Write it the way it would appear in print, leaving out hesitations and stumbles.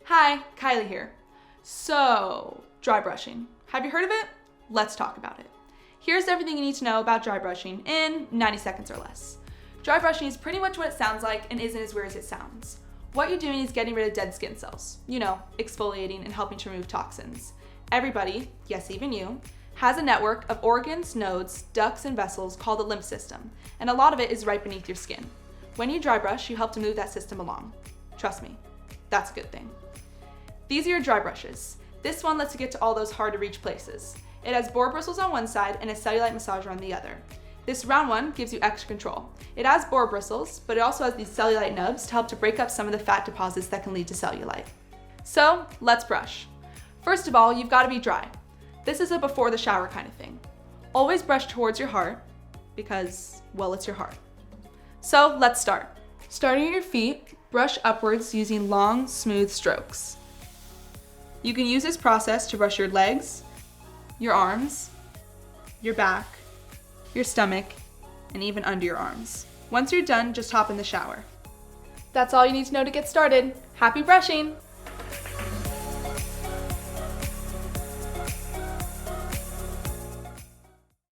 Hi, Kylie here. So, dry brushing. Have you heard of it? Let's talk about it. Here's everything you need to know about dry brushing in 90 seconds or less. Dry brushing is pretty much what it sounds like and isn't as weird as it sounds. What you're doing is getting rid of dead skin cells, exfoliating and helping to remove toxins. Everybody, yes, even you, has a network of organs, nodes, ducts, and vessels called the lymph system, and a lot of it is right beneath your skin. When you dry brush, you help to move that system along. Trust me, that's a good thing. These are your dry brushes. This one lets you get to all those hard to reach places. It has boar bristles on one side and a cellulite massager on the other. This round one gives you extra control. It has boar bristles, but it also has these cellulite nubs to help to break up some of the fat deposits that can lead to cellulite. So let's brush. First of all, you've got to be dry. This is a before the shower kind of thing. Always brush towards your heart because, well, it's your heart. So let's start. Starting at your feet, brush upwards using long, smooth strokes. You can use this process to brush your legs, your arms, your back, your stomach, and even under your arms. Once you're done, just hop in the shower. That's all you need to know to get started. Happy brushing!